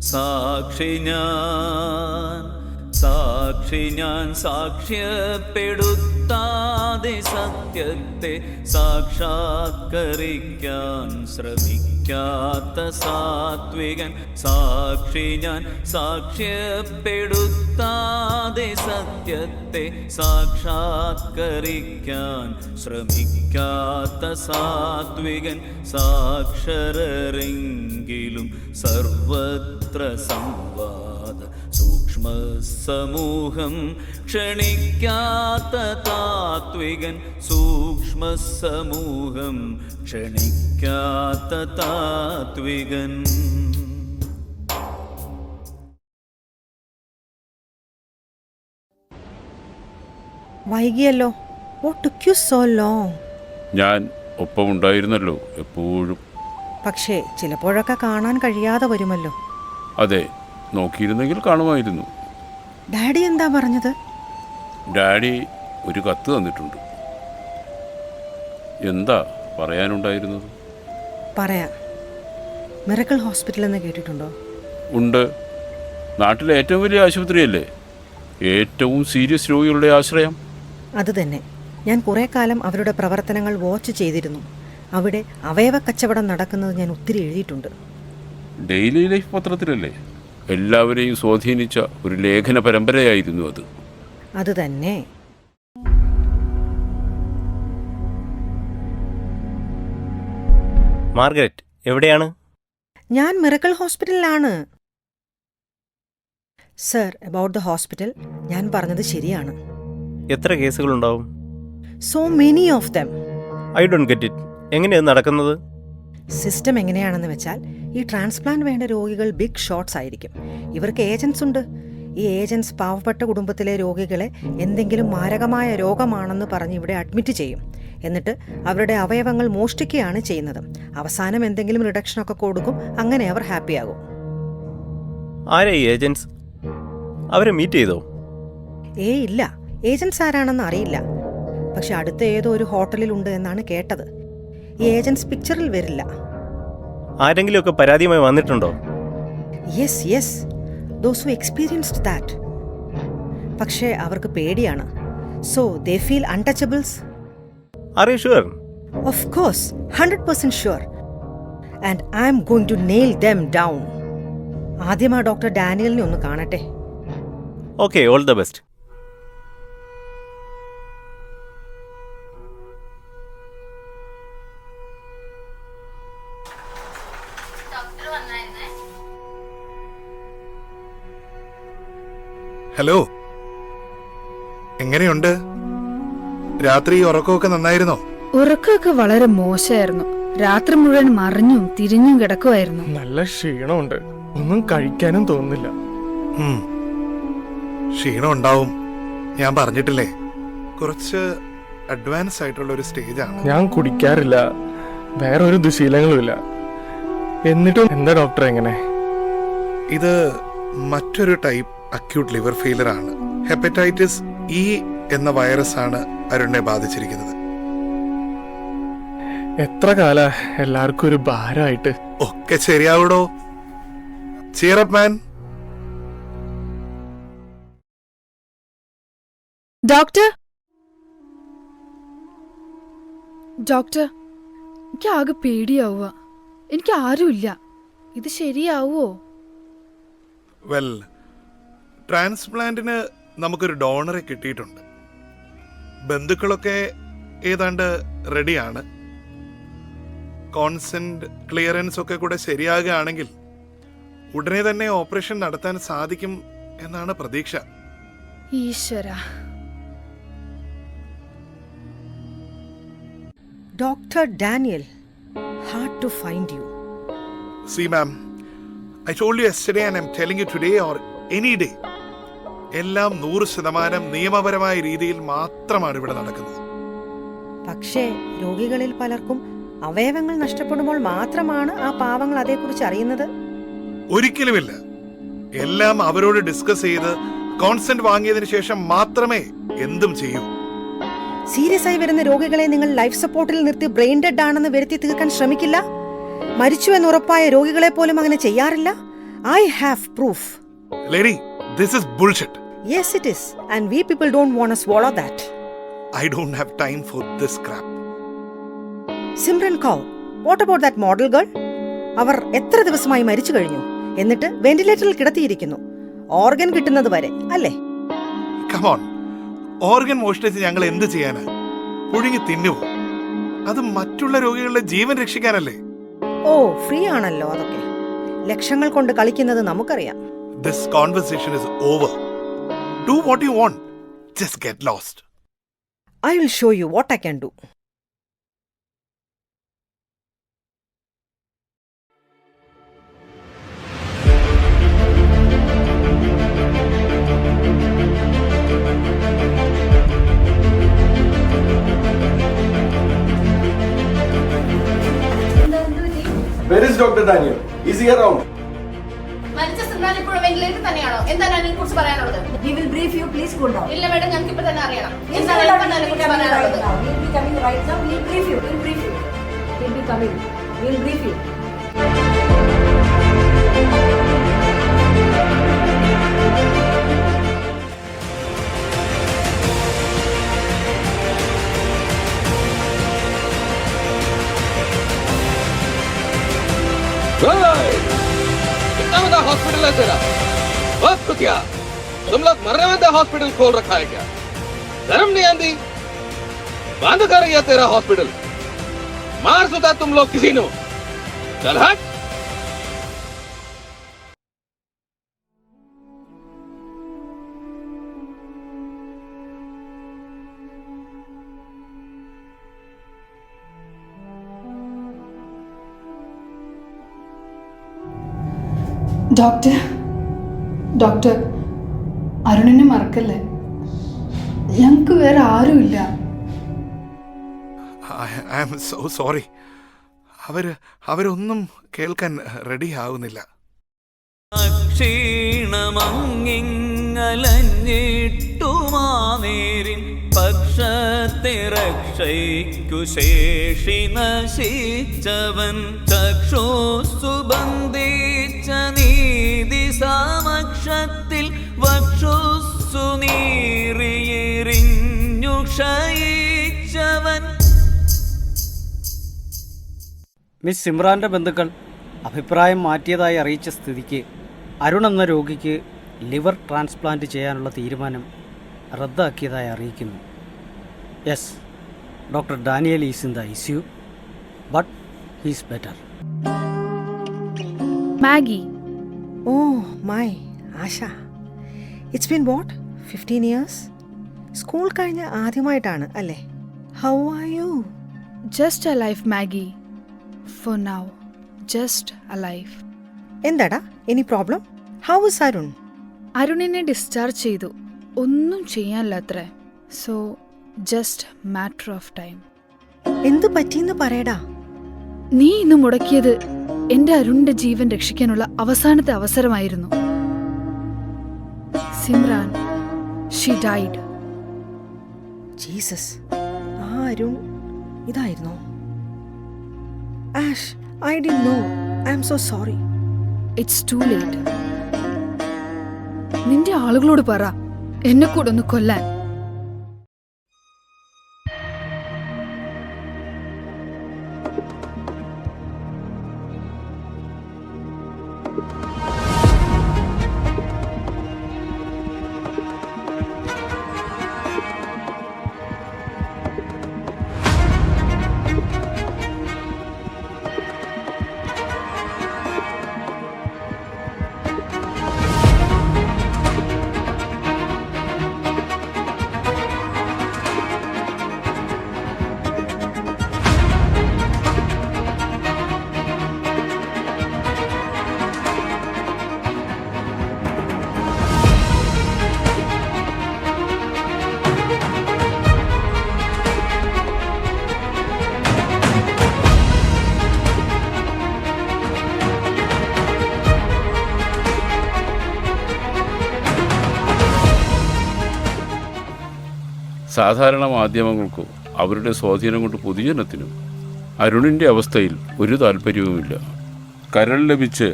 സാക്ഷി ഞാൻ സാക്ഷ്യപ്പെടുത്താതെ സത്യത്തെ സാക്ഷാത്കരിക്കാൻ ശ്രമിക്കാത്ത സാത്വികൻ. സാക്ഷി ഞാൻ സാക്ഷ്യപ്പെടുത്താതെ സത്യത്തെ സാക്ഷാത്കരിക്കാൻ ശ്രമിക്കാത്ത സാത്വികൻ. സാക്ഷരരെങ്കിലും സർവത്ര സംവാദ സൂക്ഷ്മ സമൂഹം ക്ഷണിക്കാത്ത താത്വികൻ. സൂക്ഷ്മ സമൂഹം ക്ഷണിക്കാത്ത താത്വികൻ. വൈകിയല്ലോ. What took you so long? ഞാൻ ഒപ്പമുണ്ടായിരുന്നല്ലോ എപ്പോഴും. പക്ഷേ ചിലപ്പോഴൊക്കെ കാണാൻ കഴിയാതെ വരുമല്ലോ. അതെ, നോക്കിയിരുന്നെങ്കിൽ കാണുമായിരുന്നു. ഡാഡി എന്താ പറഞ്ഞത്? ഡാഡി ഒരു കത്ത് തന്നിട്ടുണ്ട്. എന്താ പറയാനുണ്ടായിരുന്നത്? പറയാം. മിറക്കിൾ ഹോസ്പിറ്റൽ എന്ന് കേട്ടിട്ടുണ്ടോ? ഉണ്ട്. നാട്ടിലെ ഏറ്റവും വലിയ ആശുപത്രിയല്ലേ, ഏറ്റവും സീരിയസ് രോഗികളുടെ ആശ്രയം. അത് തന്നെ. ഞാൻ കുറേ കാലം അവരുടെ പ്രവർത്തനങ്ങൾ വാച്ച് ചെയ്തിരുന്നു. അവിടെ അവയവ കച്ചവടം നടക്കുന്നത് ഞാൻ ഒത്തിരി എഴുതിയിട്ടുണ്ട്. ഡെയിലി ലൈഫ് പത്രത്തിലല്ലേ? എല്ലാവരെയും സ്വാധീനിച്ച ഒരു ലേഖന പരമ്പരയായിരുന്നു അത്. അത് തന്നെ. മാർഗരറ്റ് എവിടെയാണ്? ഞാൻ മിറക്കിൾ ഹോസ്പിറ്റലിലാണ്. സർ, അബൌട്ട് ദ ഹോസ്പിറ്റൽ ഞാൻ പറഞ്ഞത് ശരിയാണ്. എത്ര കേസുകളുണ്ടാവും? So many of them. I don't get it. എങ്ങനെയാണ് നടക്കുന്നത്? സിസ്റ്റം എങ്ങനെയാണെന്ന് വെച്ചാൽ, ഈ ട്രാൻസ്പ്ലാന്റ് വേണ്ട രോഗികൾ ബിഗ് ഷോട്ട്സ് ആയിരിക്കും. ഇവർക്ക് ഏജൻസ് ഉണ്ട്. ഈ ഏജൻസ് പാവപ്പെട്ട കുടുംബത്തിലെ രോഗികളെ എന്തെങ്കിലും മാരകമായ രോഗമാണെന്ന് പറഞ്ഞ് ഇവിടെ അഡ്മിറ്റ് ചെയ്യും. എന്നിട്ട് അവരുടെ അവയവങ്ങൾ മോഷ്ടിക്കുകയാണ് ചെയ്യുന്നത്. അവസാനം എന്തെങ്കിലും റിഡക്ഷനൊക്കെ കൊടുക്കും. അങ്ങനെ അവർ ഹാപ്പിയാകും. ആരാ ഈ ഏജൻസ്? അവരെ മീറ്റ് ചെയ്തോ? ഇല്ല, ഏജൻസ് ആരാണെന്ന് അറിയില്ല. പക്ഷെ അടുത്ത ഏതോ ഒരു ഹോട്ടലിലുണ്ട് എന്നാണ് കേട്ടത്. ഈ ഏജൻസ് പിക്ചറിൽ വരില്ല. ആരെങ്കിലുമൊക്കെ പരാതിയുമായി വന്നിട്ടുണ്ടോ? Yes yes, those who experienced that. പക്ഷേ അവർക്ക് പേടിയാണ്. So they feel untouchables. Are you sure? Of course, 100% sure. And I'm going to nail them down. ആദ്യം ആ ഡോക്ടർ ഡാനിയലിനെ ഒന്ന് കാണട്ടെ. Okay, all the best. Hello, എങ്ങനെയുണ്ട്? രാത്രി ഉറക്കമൊക്കെ നന്നായിരുന്നോ? ഉറക്കമൊക്കെ വളരെ മോശമായിരുന്നു. രാത്രി മുഴുവൻ മറിഞ്ഞും തിരിഞ്ഞും കിടക്കുമായിരുന്നു. നല്ല ക്ഷീണമുണ്ട്. ഒന്നും കഴിക്കാനും തോന്നുന്നില്ല. ക്ഷീണം ഉണ്ടാവും. ഞാൻ പറഞ്ഞിട്ടില്ലേ, കുറച്ച് അഡ്വാൻസ് ആയിട്ടുള്ള ഒരു സ്റ്റേജാണ്. ഞാൻ കുടിക്കാറില്ല, വേറെ ഒരു ദുശീലങ്ങളുമില്ല. എന്നിട്ടും എന്താ ഡോക്ടർ എങ്ങനെ? ഇത് മറ്റൊരു ടൈപ്പ് അക്യൂട്ട് ലിവർ ഫെയിലർ ആണ്. ഹെപ്പറ്റൈറ്റിസ് ഇ എന്ന വൈറസ് ആണ് അരുണിനെ ബാധിച്ചിരിക്കുന്നത്. എത്ര കാല എല്ലാവർക്കും ഒരു ഭാരമായിട്ട്. ഒക്കെ ശരിയാവൂടോ. Cheer up man. Doctor, doctor, എനിക്ക് ആകെ പേടിയാവുക. എനിക്ക് ആരുമില്ല. ഇത് ശരിയാവോ? വെൽ, ട്രാൻസ്പ്ലാന്റിന് നമുക്കൊരു ഡോണറെ കിട്ടിയിട്ടുണ്ട്. ബന്ധുക്കളൊക്കെ ഏതാണ്ട് റെഡിയാണ്. കോൺസെന്റ് ക്ലിയറൻസ് ഒക്കെ കൂടെ ശരിയാകുകയാണെങ്കിൽ ഉടനെ തന്നെ ഓപ്പറേഷൻ നടത്താൻ സാധിക്കും എന്നാണ് പ്രതീക്ഷ. ഈശ്വര. Doctor Daniel, hard to find you. See ma'am, I told you yesterday and I'm telling you today or any day, എല്ലാം 100% നിയമപരമായ രീതിയിൽ മാത്രമാണ് ഇവിടെ നടക്കുന്നത്. പക്ഷേ രോഗികളിൽ പലർക്കും അവയവങ്ങൾ നഷ്ടപ്പെടുമ്പോൾ മാത്രമാണ് ആ പാവങ്ങൾ അതേക്കുറിച്ച് അറിയുന്നത്. ഒരിക്കലുമില്ല. എല്ലാം അവരോട് ഡിസ്കസ് ചെയ്ത് കോൺസെന്റ് വാങ്ങിയതിനു ശേഷം മാത്രമേ എന്തും ചെയ്യൂ. സീരിയസ് ആയി വരുന്ന രോഗികളെ നിങ്ങൾ ലൈഫ് സപ്പോർട്ടിൽ നിർത്തി ബ്രെയിൻ ഡെഡ് ആണെന്ന് വരുത്തി തീർക്കാൻ ശ്രമിക്കില്ല. മരിച്ചു എന്ന് ഉറപ്പായ രോഗികളെ പോലും അങ്ങനെ ചെയ്യാറില്ല. I have proof. Lady, this is bullshit. Yes, it is. And we people don't want to swallow that. I don't have time for this crap. Simran Kaur, what about that model girl? അവർ എത്ര ദിവസമായി മരിച്ചു കഴിഞ്ഞു, എന്നിട്ട് വെന്റിലേറ്ററിൽ കിടത്തിയിരിക്കുന്നു, organ കിട്ടുന്നത് വരെ, അല്ലേ? Come on. Organ മോഷ്ടിച്ച് ഞങ്ങൾ എന്ത് ചെയ്യാനാ? പുഴുങ്ങി തിന്നുവോ? അത് മറ്റുള്ള രോഗികളുടെ ജീവൻ രക്ഷിക്കാനല്ലേ? ഓ, ഫ്രീ ആണല്ലോ അതൊക്കെ. ലക്ഷങ്ങൾ കൊണ്ട് കളിക്കുന്നത് നമുക്കറിയാം. This conversation is over. Do what you want. Just get lost. I will show you what I can do. Where is Dr. Daniel? Is he around? മരിച്ച സിംറാൻ ഇപ്പോഴും വെന്റിലേറ്റർ തന്നെയാണോ? എന്താണ് അതിനെ കുറിച്ച് പറയാനുള്ളത്? We will brief you. Please cool down. ഇല്ല madam, ഞങ്ങൾക്ക് ഇപ്പൊ തന്നെ അറിയണം. He'll എന്താണ് be ഇപ്പൊ അതിനെ കുറിച്ച് coming right പറയാനുള്ളത്? now. He'll be coming right now. We'll brief you. We'll brief you. He'll be coming. We'll brief you. कितना हॉस्पिटल है तेरा? वक्त क्या? तुम लोग मरने में हॉस्पिटल खोल रखा है क्या? शर्म नहीं आती? बंद कर रही है तेरा हॉस्पिटल? मार सुता तुम लोग किसी ने? चल हट. ഡോക്ടർ, അരുണിനെ മറക്കല്ലേ. ഞങ്ങൾക്ക് വേറെ ആരുമില്ല. I am so sorry. അവരൊന്നും കേൾക്കാൻ റെഡി ആവുന്നില്ല. ക്ഷീണമങ്ങിങ്ങലഞ്ഞിട്ടുമാനേരിൻ പക്ഷത്തെ രക്ഷയ്ക്കു ശേഷി നശിച്ചവൻ ചക്ഷുസ്സു ബന്ധിച്ച നീതി സമക്ഷത്തിൽ വക്ഷുസ്സു നീറിയെറിഞ്ഞു ക്ഷയിച്ചവൻ. മിസ് സിമ്രാൻ്റെ ബന്ധുക്കൾ അഭിപ്രായം മാറ്റിയതായി അറിയിച്ച സ്ഥിതിക്ക് അരുൺ എന്ന രോഗിക്ക് ലിവർ ട്രാൻസ്പ്ലാന്റ് ചെയ്യാനുള്ള തീരുമാനം റദ്ദാക്കിയതായി അറിയിക്കുന്നു. Yes, doctor Daniel is in the ICU, but he's better. Maggie. Oh, my, Asha. It's been what? 15 years? School കഴിഞ്ഞ ആദ്യമായിട്ടാണ് അല്ലേ? How are you? Just alive Maggie. For now just alive. എന്താടാ ഇനി problem? How is Arun? അരുണിനെ discharge ചെയ്തു. ഒന്നും ചെയ്യാനില്ല അത്രേ. So just matter of time. എന്തു പറ്റിയെന്ന് പറയടാ. നീ ഇന്ന് മുടക്കിയത് എന്റെ അരുണിന്റെ ജീവൻ രക്ഷിക്കാനുള്ള അവസാനത്തെ അവസരമായിരുന്നു. Simran, she died. ജീസസ്, ആ അരുൺ ഇതായിരുന്നോ? Ash, I didn't know. I'm so sorry. It's too late. നിന്റെ ആളുകളോട് പറ എന്നെ കൂടെ ഒന്ന് കൊല്ലാൻ. സാധാരണ മാധ്യമങ്ങൾക്കോ അവരുടെ സ്വാധീനം കൊണ്ട് പൊതുജനത്തിനും അരുണിൻ്റെ അവസ്ഥയിൽ ഒരു താല്പര്യവുമില്ല. കരൾ ലഭിച്ച്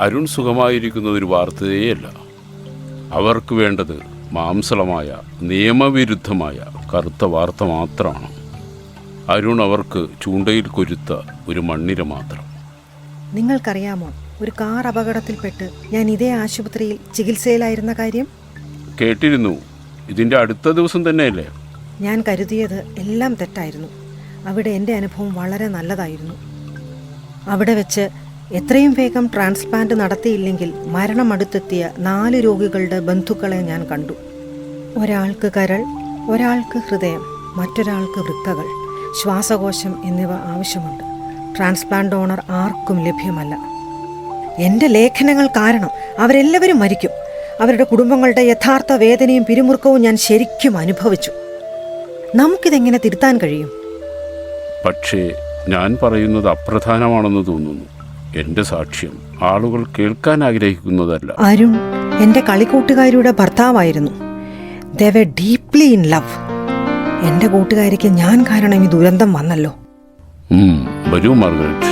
അരുൺ സുഖമായിരിക്കുന്നത് ഒരു വാർത്തയേയല്ല. അവർക്ക് വേണ്ടത് മാംസളമായ നിയമവിരുദ്ധമായ കറുത്ത വാർത്ത മാത്രമാണ്. അരുൺ അവർക്ക് ചൂണ്ടയിൽ കൊരുത്ത ഒരു മണ്ണിര മാത്രം. നിങ്ങൾക്കറിയാമോ, ഒരു കാർ അപകടത്തിൽപ്പെട്ട് ഞാൻ ഇതേ ആശുപത്രിയിൽ ചികിത്സയിലായിരുന്ന കാര്യം? കേട്ടിരുന്നു. ഇതിൻ്റെ അടുത്ത ദിവസം തന്നെയല്ലേ? ഞാൻ കരുതിയത് എല്ലാം തെറ്റായിരുന്നു. അവിടെ എൻ്റെ അനുഭവം വളരെ നല്ലതായിരുന്നു. അവിടെ വെച്ച് എത്രയും വേഗം ട്രാൻസ്പ്ലാന്റ് നടത്തിയില്ലെങ്കിൽ മരണമടുത്തെത്തിയ 4 രോഗികളുടെ ബന്ധുക്കളെ ഞാൻ കണ്ടു. ഒരാൾക്ക് കരൾ, ഒരാൾക്ക് ഹൃദയം, മറ്റൊരാൾക്ക് വൃക്കകൾ, ശ്വാസകോശം എന്നിവ ആവശ്യമുണ്ട്. ട്രാൻസ്പ്ലാന്റ് ഡോണർ ആർക്കും ലഭ്യമല്ല. എൻ്റെ ലേഖനങ്ങൾ കാരണം അവരെല്ലാവരും മരിക്കും. അവരുടെ കുടുംബങ്ങളുടെ യഥാർത്ഥ വേദനയും പിരിമുറുക്കവും ഞാൻ ശരിക്കും അനുഭവിച്ചു. നമുക്കിതെങ്ങനെ തിരുത്താൻ കഴിയും? പക്ഷേ ഞാൻ പറയുന്നത് അപ്രധാനമാണെന്ന് തോന്നുന്നു. എൻ്റെ സാക്ഷ്യം ആളുകൾ കേൾക്കാൻ ആഗ്രഹിക്കുന്നതല്ല. അരുൺ എൻ്റെ കളിക്കൂട്ടുകാരിയുടെ ഭർത്താവായിരുന്നു. They were deeply in love. എൻ്റെ കൂട്ടുകാരിക്ക് ഞാൻ കാരണം ഈ ദുരന്തം വന്നല്ലോ. വരൂ മാർഗരറ്റ്.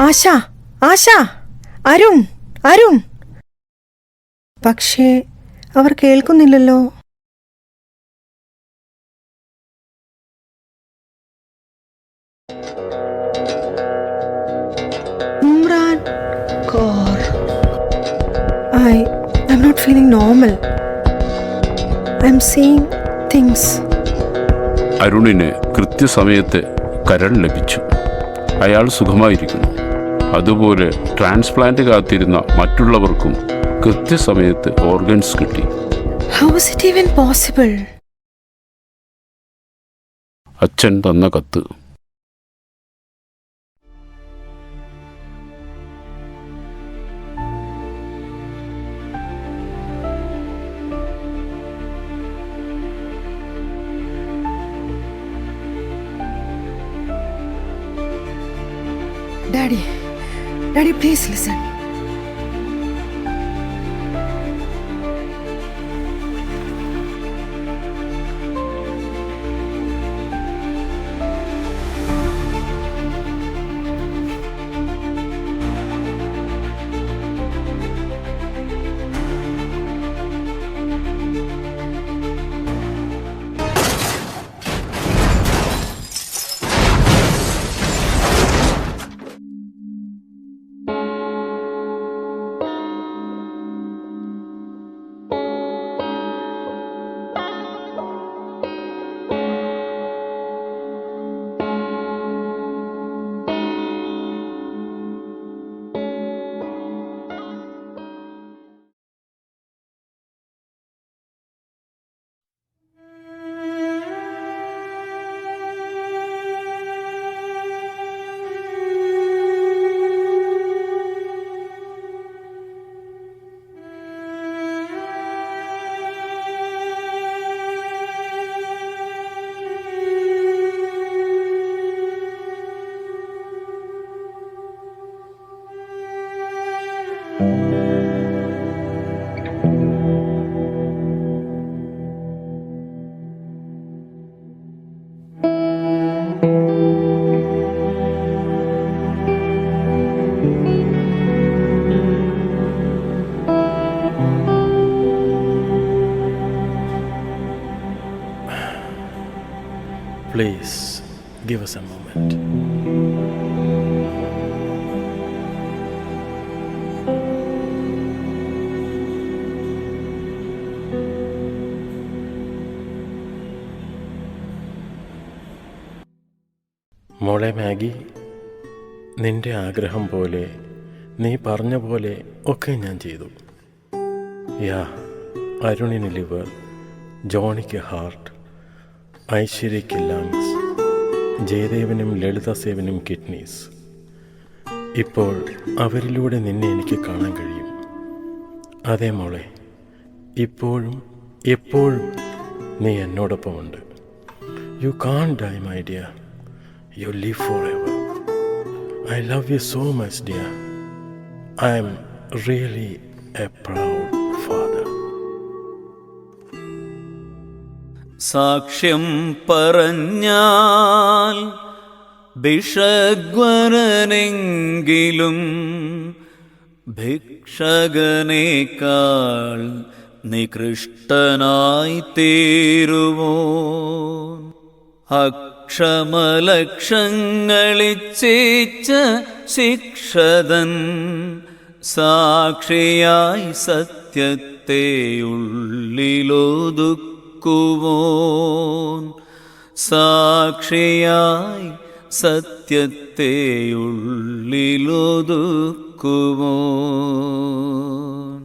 ആശ, ആശ, അരുൺ, അരുൺ. പക്ഷേ അവർ കേൾക്കുന്നില്ലല്ലോ. Imran Kaur, I'm not feeling normal. I'm seeing things. അരുണിന് കൃത്യസമയത്ത് കരൾ ലഭിച്ചു. അയാൾ സുഖമായിരിക്കുന്നു. അതുപോലെ ട്രാൻസ്പ്ലാന്റ് കാത്തിരുന്ന മറ്റുള്ളവർക്കും കൃത്യസമയത്ത് ഓർഗൻസ് കിട്ടി. How is it even possible? അച്ഛൻ തന്ന കത്ത്. Daddy, Daddy, please listen. Please, give us a moment. മോളെ മാഗി, നിന്റെ ആഗ്രഹം പോലെ, നീ പറഞ്ഞ പോലെ ഒക്കെ ഞാൻ ചെയ്തു. അരുണിന് ലിവർ, ജോണിക്ക് ഹാർട്ട്, ഐശ്വര്യയ്ക്ക് ലങ്സ്, ജയദേവനും ലളിതസേവനും കിഡ്നീസ്. ഇപ്പോൾ അവരിലൂടെ നിന്നെ എനിക്ക് കാണാൻ കഴിയും. അതെ മോളെ, ഇപ്പോഴും എപ്പോഴും നീ എന്നോടൊപ്പമുണ്ട്. You can't die my dear, you live forever. I love you so much dear. I am really a proud father. സാക്ഷ്യം പറഞ്ഞാൽ ഭിഷഗ്വരനെങ്കിലും ഭിക്ഷകനേക്കാൾ നികൃഷ്ടനായി തീരുവോ. അക്ഷമലക്ഷങ്ങളിച്ചേച്ച ശിക്ഷതൻ സാക്ഷിയായി സത്യത്തെ ഉള്ളിലൊതുക്കുവോൻ. സാക്ഷിയായി സത്യത്തെ ഉള്ളിലൊതുക്കുവോൻ.